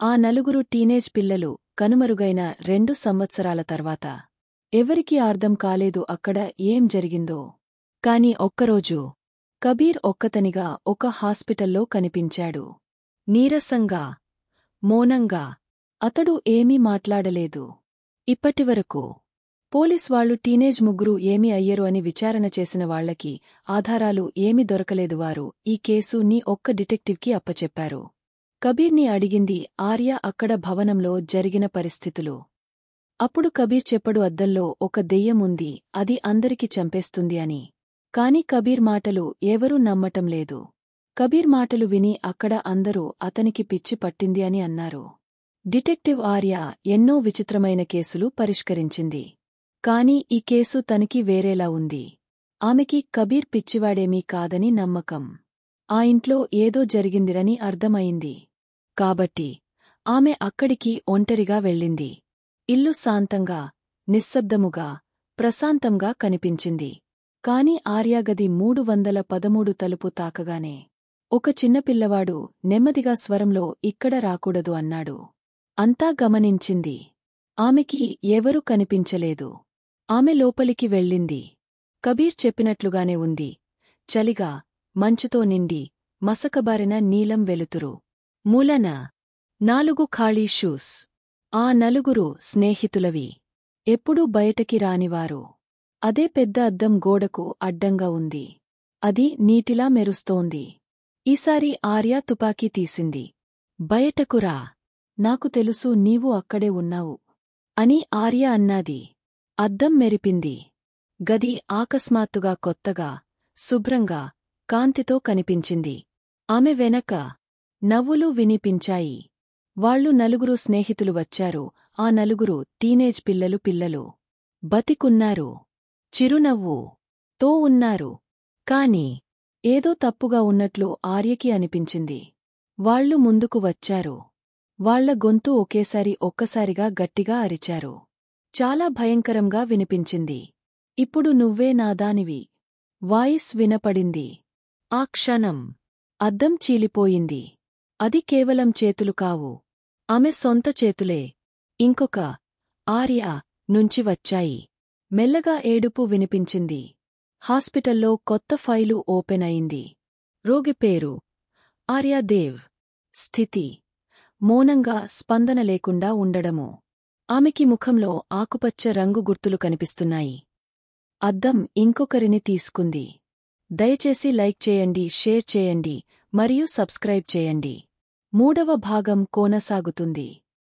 ఆ నలుగురు టీనేజ్ పిల్లలు కనుమరుగైన 2 సంవత్సరాల తర్వాత ఎవరికీ అర్థం కాలేదు అక్కడ ఏం జరిగిందో. కాని ఒక్కరోజు కబీర్ ఒక్కతనిగా ఒక హాస్పిటల్లో కనిపించాడు. నీరసంగా, మౌనంగా. అతడు ఏమీ మాట్లాడలేదు. ఇప్పటివరకు పోలీస్వాళ్లు టీనేజ్ ముగ్గురు ఏమి అయ్యరు అని విచారణ చేసిన వాళ్లకి ఆధారాలు ఏమీ దొరకలేదు. వారు ఈ కేసు నీ ఒక్క డిటెక్టివ్కి అప్పచెప్పారు. కబీర్ని అడిగింది ఆర్య అక్కడ భవనంలో జరిగిన పరిస్థితులు. అప్పుడు కబీర్ చెప్పడు అద్దంలో ఒక దెయ్యం ఉంది, అది అందరికి చంపేస్తుంది అని. కాని కబీర్ మాటలు ఎవరూ నమ్మటం లేదు. కబీర్ మాటలు విని అక్కడ అందరూ అతనికి పిచ్చి పట్టింది అని అన్నారు. డిటెక్టివ్ ఆర్య ఎన్నో విచిత్రమైన కేసులు పరిష్కరించింది. కాని ఈ కేసు తనకి వేరేలా ఉంది. ఆమెకి కబీర్ పిచ్చివాడేమీ కాదని నమ్మకం. ఆ ఇంట్లో ఏదో జరిగిందిరని అర్థమయింది. కాబట్టి ఆమె అక్కడికి ఒంటరిగా వెళ్ళింది. ఇల్లు శాంతంగా, నిశ్శబ్దముగా, ప్రశాంతంగా కనిపించింది. కాని ఆర్యాగది 313 తలుపు తాకగానే ఒక చిన్నపిల్లవాడు నెమ్మదిగా స్వరంలో ఇక్కడ రాకూడదు అన్నాడు. అంతా గమనించింది. ఆమెకి ఎవరూ కనిపించలేదు. ఆమె లోపలికి వెళ్ళింది. కబీర్ చెప్పినట్లుగానే ఉంది. చలిగా, మంచుతో నిండి, మసకబారిన నీలం వెలుతురు. మూలన 4 ఖాళీ షూస్. ఆ నలుగురు స్నేహితులవి. ఎప్పుడూ బయటకి రానివారు. అదే పెద్ద అద్దం గోడకు అడ్డంగా ఉంది. అది నీటిలా మెరుస్తోంది. ఈసారి ఆర్య తుపాకీ తీసింది. బయటకు రా. నాకు తెలుసు నీవు అక్కడే ఉన్నావు అని ఆర్య అన్నాది. అద్దం మెరిపింది. గది అకస్మాత్తుగా కొత్తగా, శుభ్రంగా, కాంతితో కనిపించింది. ఆమె వెనక నవ్వులు వినిపించాయి. వాళ్ళు నలుగురు స్నేహితులు వచ్చారు. ఆ నలుగురు టీనేజ్ పిల్లలు. బతికున్నారు. చిరునవ్వు తో ఉన్నారు. కాని ఏదో తప్పుగా ఉన్నట్లు ఆర్యకి అనిపించింది. వాళ్ళు ముందుకు వచ్చారు. వాళ్ల గొంతు ఒక్కసారిగా గట్టిగా అరిచారు. చాలా భయంకరంగా వినిపించింది. ఇప్పుడు నువ్వే నాదానివి. వాయిస్ వినపడింది. ఆ క్షణం అద్దం చీలిపోయింది. అది కేవలం చేతులు కావు. ఆమె సొంత చేతులే. ఇంకొక ఆర్య నుంచి వచ్చాయి. మెల్లగా ఏడుపు వినిపించింది. హాస్పిటల్లో కొత్త ఫైలు ఓపెన్ అయింది. రోగి పేరు ఆర్యదేవ్. స్థితి మౌనంగా, స్పందన లేకుండా ఉండడము. ఆమెకి ముఖంలో ఆకుపచ్చ రంగు గుర్తులు కనిపిస్తున్నాయి. అద్దం ఇంకొకరిని తీసుకుంది. దయచేసి లైక్ చేయండి, షేర్ చేయండి మరియు సబ్స్క్రైబ్ చేయండి. 3వ భాగం కొనసాగుతుంది.